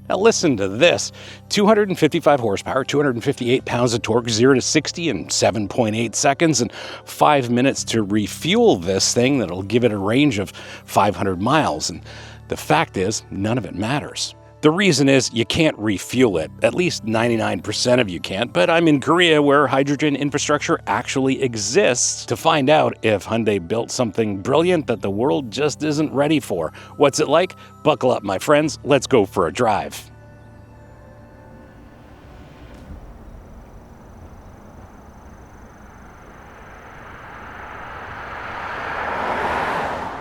Now listen to this, 255 horsepower, 258 pounds of torque, 0 to 60 in 7.8 seconds, and 5 minutes to refuel this thing that'll give it a range of 500 miles. And the fact is, none of it matters. The reason is you can't refuel it. At least 99% of you can't, but I'm in Korea where hydrogen infrastructure actually exists to find out if Hyundai built something brilliant that the world just isn't ready for. What's it like? Buckle up, my friends. Let's go for a drive.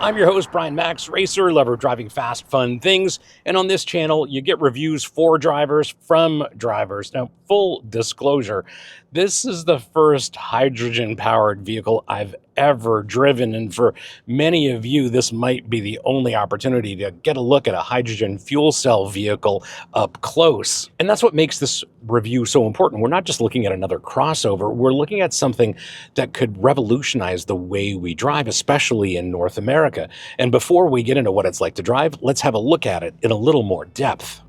I'm your host, Brian Makse, racer, lover of driving fast, fun things. And on this channel, you get reviews for drivers from drivers. Now, full disclosure, this is the first hydrogen-powered vehicle I've ever driven. And for many of you, this might be the only opportunity to get a look at a hydrogen fuel cell vehicle up close. And that's what makes this review so important. We're not just looking at another crossover. We're looking at something that could revolutionize the way we drive, especially in North America. And before we get into what it's like to drive, let's have a look at it in a little more depth.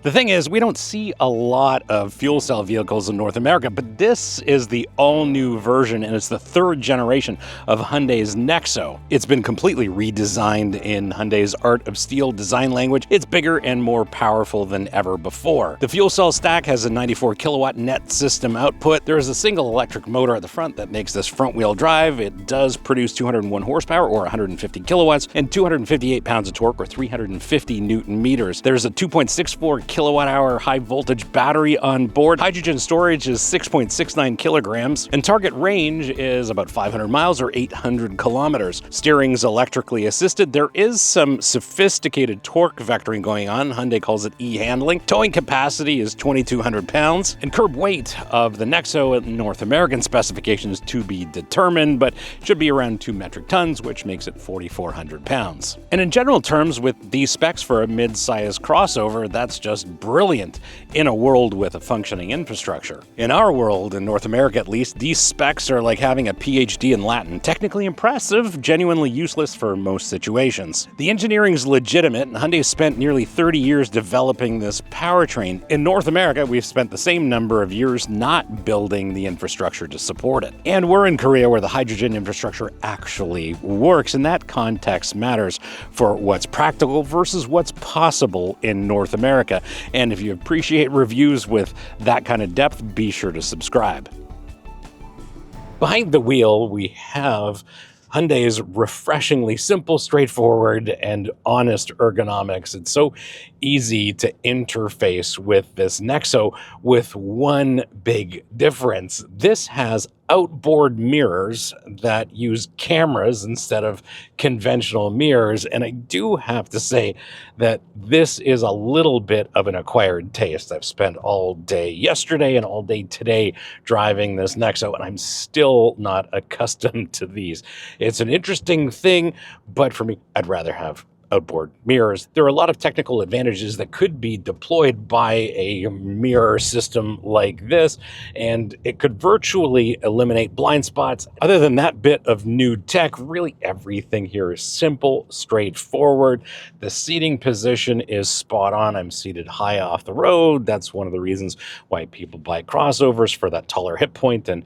The thing is, we don't see a lot of fuel cell vehicles in North America, but this is the all-new version, and it's the third generation of Hyundai's NEXO. It's been completely redesigned in Hyundai's Art of Steel design language. It's bigger and more powerful than ever before. The fuel cell stack has a 94 kilowatt net system output. There is a single electric motor at the front that makes this front-wheel drive. It does produce 201 horsepower, or 150 kilowatts, and 258 pounds of torque, or 350 newton meters. There's a 2.64 kilowatt-hour high-voltage battery on board. Hydrogen storage is 6.69 kilograms, and target range is about 500 miles or 800 kilometers. Steering's electrically assisted. There is some sophisticated torque vectoring going on. Hyundai calls it e-handling. Towing capacity is 2,200 pounds, and curb weight of the NEXO in North American specifications to be determined, but should be around 2 metric tons, which makes it 4,400 pounds. And in general terms, with these specs for a mid-sized crossover, that's just brilliant in a world with a functioning infrastructure. In our world, in North America at least, these specs are like having a PhD in Latin. Technically impressive, genuinely useless for most situations. The engineering's legitimate, and Hyundai spent nearly 30 years developing this powertrain. In North America, we've spent the same number of years not building the infrastructure to support it. And we're in Korea where the hydrogen infrastructure actually works, and that context matters for what's practical versus what's possible in North America. And if you appreciate reviews with that kind of depth, be sure to subscribe. Behind the wheel, we have Hyundai's refreshingly simple, straightforward, and honest ergonomics. It's so easy to interface with this NEXO with one big difference. This has outboard mirrors that use cameras instead of conventional mirrors, and I do have to say that this is a little bit of an acquired taste. I've spent all day yesterday and all day today driving this NEXO, and I'm still not accustomed to these. It's an interesting thing, but for me, I'd rather have outboard mirrors. There are a lot of technical advantages that could be deployed by a mirror system like this, and it could virtually eliminate blind spots. Other than that bit of new tech, really everything here is simple, straightforward. The seating position is spot on. I'm seated high off the road. That's one of the reasons why people buy crossovers, for that taller hip point and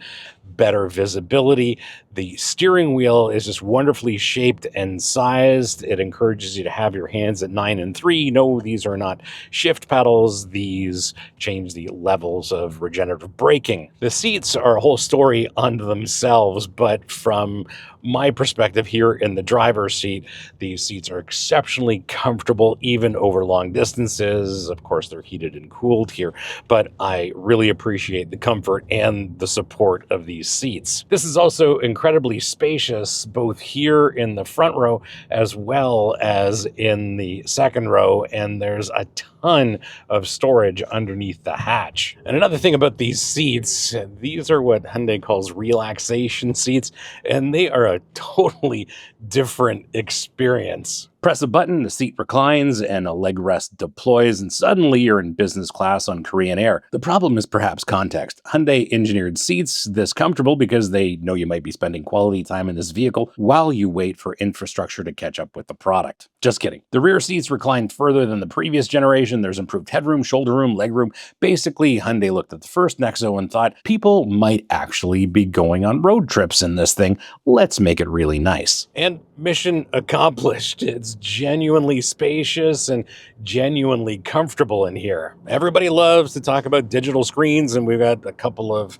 better visibility. The steering wheel is just wonderfully shaped and sized. It encourages you to have your hands at 9 and 3. No, these are not shift pedals. These change the levels of regenerative braking. The seats are a whole story unto themselves, but from my perspective here in the driver's seat, these seats are exceptionally comfortable, even over long distances. Of course, they're heated and cooled here, but I really appreciate the comfort and the support of these seats. This is also incredibly spacious, both here in the front row as well as in the second row, and there's a ton of storage underneath the hatch. And another thing about these seats, these are what Hyundai calls relaxation seats, and they are a totally different experience. Press a button, the seat reclines, and a leg rest deploys, and suddenly you're in business class on Korean Air. The problem is perhaps context. Hyundai engineered seats this comfortable because they know you might be spending quality time in this vehicle while you wait for infrastructure to catch up with the product. Just kidding. The rear seats recline further than the previous generation. There's improved headroom, shoulder room, leg room. Basically, Hyundai looked at the first NEXO and thought, people might actually be going on road trips in this thing. Let's make it really nice. And mission accomplished. It's genuinely spacious and genuinely comfortable in here. Everybody loves to talk about digital screens, and we've got a couple of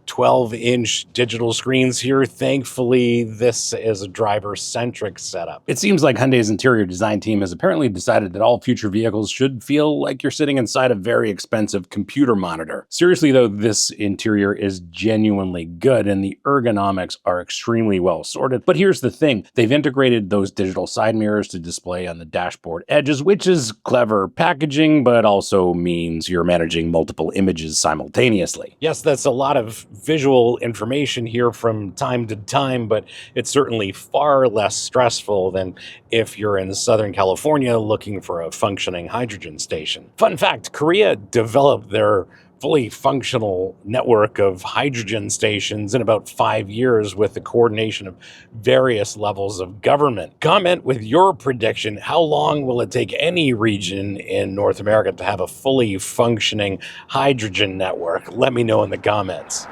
12-inch digital screens here. Thankfully, this is a driver-centric setup. It seems like Hyundai's interior design team has apparently decided that all future vehicles should feel like you're sitting inside a very expensive computer monitor. Seriously though, this interior is genuinely good and the ergonomics are extremely well sorted. But here's the thing, they've integrated those digital side mirrors to display on the dashboard edges, which is clever packaging, but also means you're managing multiple images simultaneously. Yes, that's a lot of visual information here from time to time, but it's certainly far less stressful than if you're in Southern California looking for a functioning hydrogen station. Fun fact, Korea developed their fully functional network of hydrogen stations in about 5 years with the coordination of various levels of government. Comment with your prediction. How long will it take any region in North America to have a fully functioning hydrogen network? Let me know in the comments.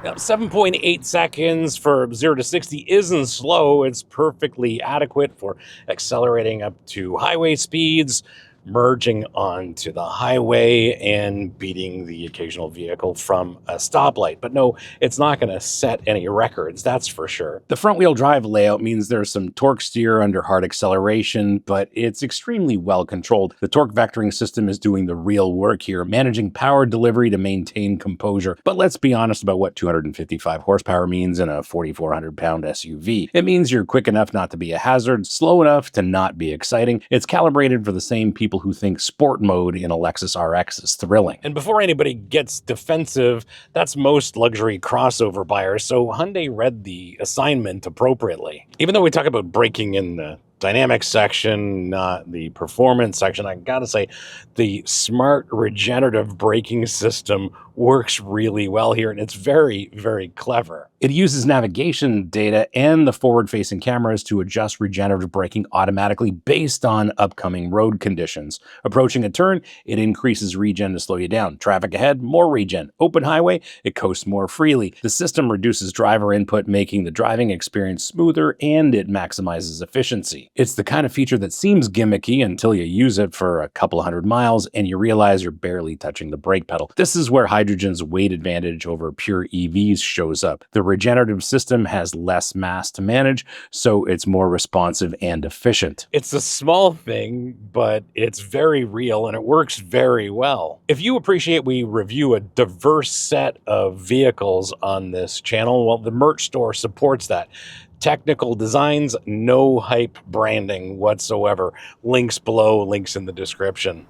Now, 7.8 seconds for 0 to 60 isn't slow. It's perfectly adequate for accelerating up to highway speeds, merging onto the highway, and beating the occasional vehicle from a stoplight. But no, it's not going to set any records, that's for sure. The front-wheel drive layout means there's some torque steer under hard acceleration, but it's extremely well controlled. The torque vectoring system is doing the real work here, managing power delivery to maintain composure. But let's be honest about what 255 horsepower means in a 4,400-pound SUV. It means you're quick enough not to be a hazard, slow enough to not be exciting. It's calibrated for the same people who think sport mode in a Lexus RX is thrilling. And before anybody gets defensive, that's most luxury crossover buyers, so Hyundai read the assignment appropriately. Even though we talk about braking in the dynamics section, not the performance section, I gotta say, the smart regenerative braking system works really well here, and it's very, very clever. It uses navigation data and the forward-facing cameras to adjust regenerative braking automatically based on upcoming road conditions. Approaching a turn, it increases regen to slow you down. Traffic ahead, more regen. Open highway, it coasts more freely. The system reduces driver input, making the driving experience smoother, and it maximizes efficiency. It's the kind of feature that seems gimmicky until you use it for a couple hundred miles and you realize you're barely touching the brake pedal. This is where hydrogen's weight advantage over pure EVs shows up. The regenerative system has less mass to manage, so it's more responsive and efficient. It's a small thing, but it's very real and it works very well. If you appreciate we review a diverse set of vehicles on this channel, well, the merch store supports that. Technical designs, no hype branding whatsoever. Links below, links in the description.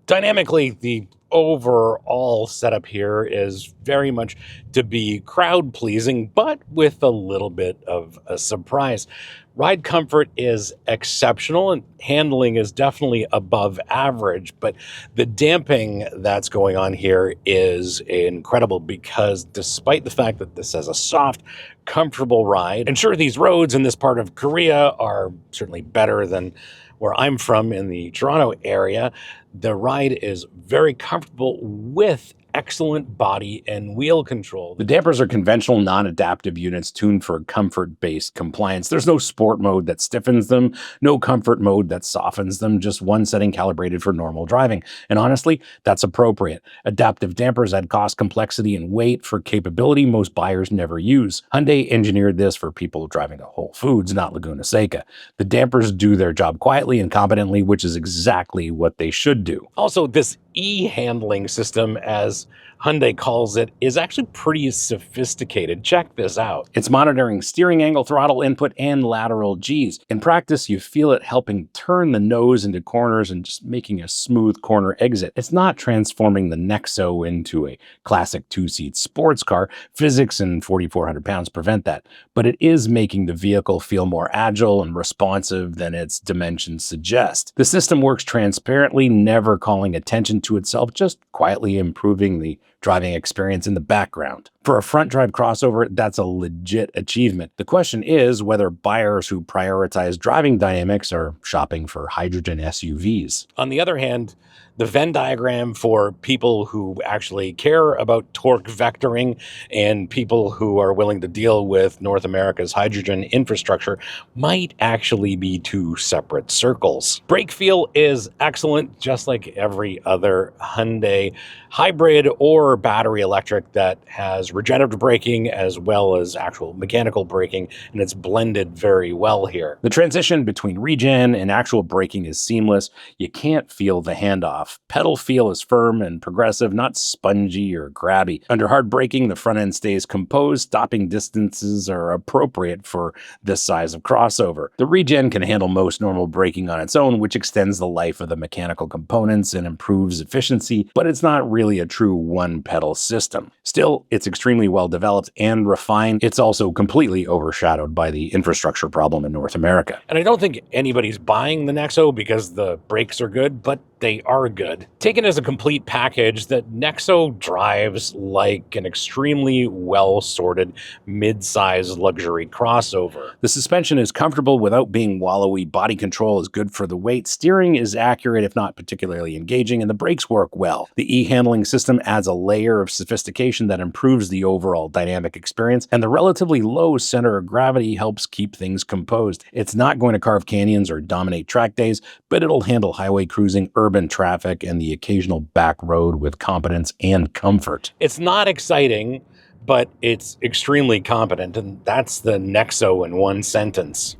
Dynamically, the overall setup here is very much to be crowd-pleasing, but with a little bit of a surprise. Ride comfort is exceptional and handling is definitely above average, but the damping that's going on here is incredible because despite the fact that this has a soft, comfortable ride, and sure, these roads in this part of Korea are certainly better than where I'm from in the Toronto area, the ride is very comfortable with excellent body and wheel control. The dampers are conventional non-adaptive units tuned for comfort-based compliance. There's no sport mode that stiffens them, no comfort mode that softens them, just one setting calibrated for normal driving. And honestly, that's appropriate. Adaptive dampers add cost, complexity, and weight for capability most buyers never use. Hyundai engineered this for people driving to Whole Foods, not Laguna Seca. The dampers do their job quietly and competently, which is exactly what they should do. Also, this e-handling system, as Hyundai calls it, is actually pretty sophisticated. Check this out. It's monitoring steering angle, throttle input, and lateral Gs. In practice, you feel it helping turn the nose into corners and just making a smooth corner exit. It's not transforming the NEXO into a classic two-seat sports car. Physics and 4,400 pounds prevent that. But it is making the vehicle feel more agile and responsive than its dimensions suggest. The system works transparently, never calling attention to itself, just quietly improving the driving experience in the background. For a front-drive crossover, that's a legit achievement. The question is whether buyers who prioritize driving dynamics are shopping for hydrogen SUVs. On the other hand, the Venn diagram for people who actually care about torque vectoring and people who are willing to deal with North America's hydrogen infrastructure might actually be two separate circles. Brake feel is excellent, just like every other Hyundai hybrid or battery electric that has regenerative braking as well as actual mechanical braking, and it's blended very well here. The transition between regen and actual braking is seamless. You can't feel the handoff. Pedal feel is firm and progressive, not spongy or grabby. Under hard braking, the front end stays composed. Stopping distances are appropriate for this size of crossover. The regen can handle most normal braking on its own, which extends the life of the mechanical components and improves efficiency, but it's not really a true one-pedal system. Still, it's extremely well developed and refined. It's also completely overshadowed by the infrastructure problem in North America. And I don't think anybody's buying the NEXO because the brakes are good, but they are good. Taken as a complete package, the NEXO drives like an extremely well-sorted mid-size luxury crossover. The suspension is comfortable without being wallowy, body control is good for the weight, steering is accurate if not particularly engaging, and the brakes work well. The e-handling system adds a layer of sophistication that improves the overall dynamic experience, and the relatively low center of gravity helps keep things composed. It's not going to carve canyons or dominate track days, but it'll handle highway cruising, urban traffic, and the occasional back road with competence and comfort. It's not exciting, but it's extremely competent, and that's the NEXO in one sentence.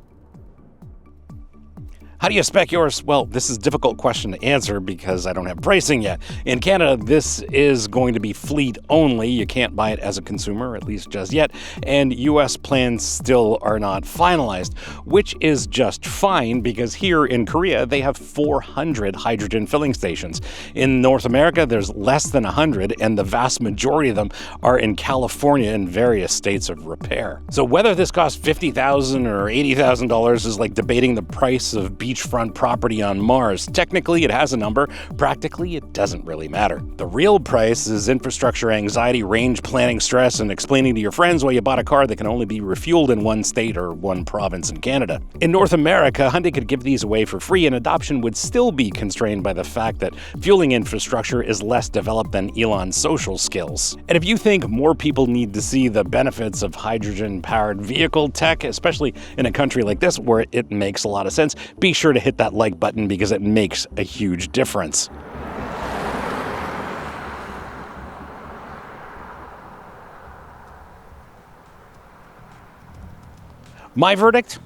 How do you spec yours? Well, this is a difficult question to answer because I don't have pricing yet. In Canada, this is going to be fleet only. You can't buy it as a consumer, at least just yet. And US plans still are not finalized, which is just fine because here in Korea, they have 400 hydrogen filling stations. In North America, there's less than 100, and the vast majority of them are in California in various states of repair. So whether this costs $50,000 or $80,000 is like debating the price of beachfront property on Mars. Technically, it has a number. Practically, it doesn't really matter. The real price is infrastructure anxiety, range planning stress, and explaining to your friends why you bought a car that can only be refueled in one state or one province in Canada. In North America, Hyundai could give these away for free, and adoption would still be constrained by the fact that fueling infrastructure is less developed than Elon's social skills. And if you think more people need to see the benefits of hydrogen-powered vehicle tech, especially in a country like this where it makes a lot of sense, be sure to hit that like button because it makes a huge difference. My verdict?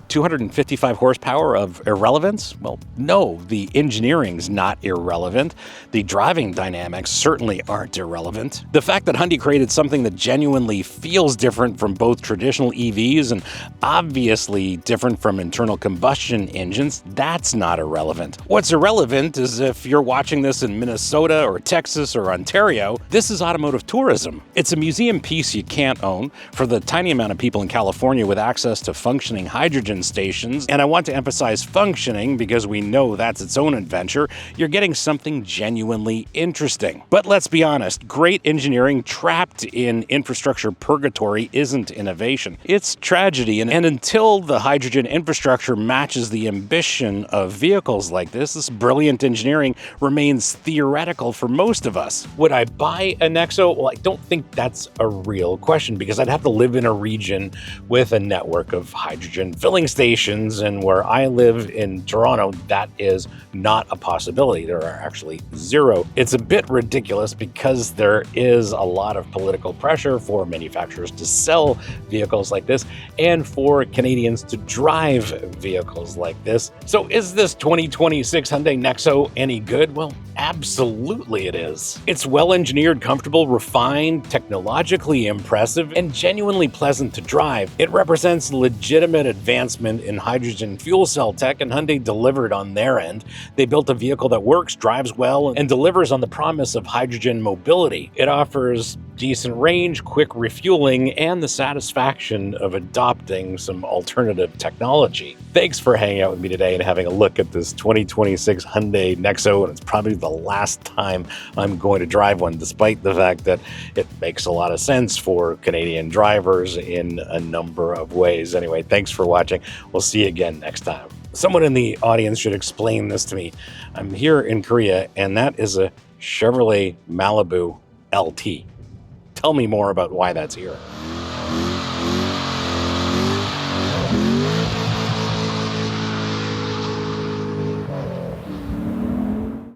255 horsepower of irrelevance? Well, no, the engineering's not irrelevant. The driving dynamics certainly aren't irrelevant. The fact that Hyundai created something that genuinely feels different from both traditional EVs and obviously different from internal combustion engines, that's not irrelevant. What's irrelevant is if you're watching this in Minnesota or Texas or Ontario, this is automotive tourism. It's a museum piece you can't own for the tiny amount of people in California with access to functioning hydrogen stations, and I want to emphasize functioning because we know that's its own adventure. You're getting something genuinely interesting. But let's be honest, great engineering trapped in infrastructure purgatory isn't innovation. It's tragedy, and until the hydrogen infrastructure matches the ambition of vehicles like this brilliant engineering remains theoretical for most of us. Would I buy a NEXO? Well, I don't think that's a real question because I'd have to live in a region with a network of hydrogen filling stations, and where I live in Toronto, that is not a possibility. There are actually zero. It's a bit ridiculous because there is a lot of political pressure for manufacturers to sell vehicles like this and for Canadians to drive vehicles like this. So is this 2026 Hyundai NEXO any good? Well, Absolutely it is. It's well-engineered, comfortable, refined, technologically impressive, and genuinely pleasant to drive. It represents legitimate advancement in hydrogen fuel cell tech, and Hyundai delivered on their end. They built a vehicle that works, drives well, and delivers on the promise of hydrogen mobility. It offers decent range, quick refueling, and the satisfaction of adopting some alternative technology. Thanks for hanging out with me today and having a look at this 2026 Hyundai NEXO, and it's probably the last time I'm going to drive one, despite the fact that it makes a lot of sense for Canadian drivers in a number of ways. Anyway, thanks for watching. We'll see you again next time. Someone in the audience should explain this to me. I'm here in Korea, and that is a Chevrolet Malibu LT. Tell me more about why that's here.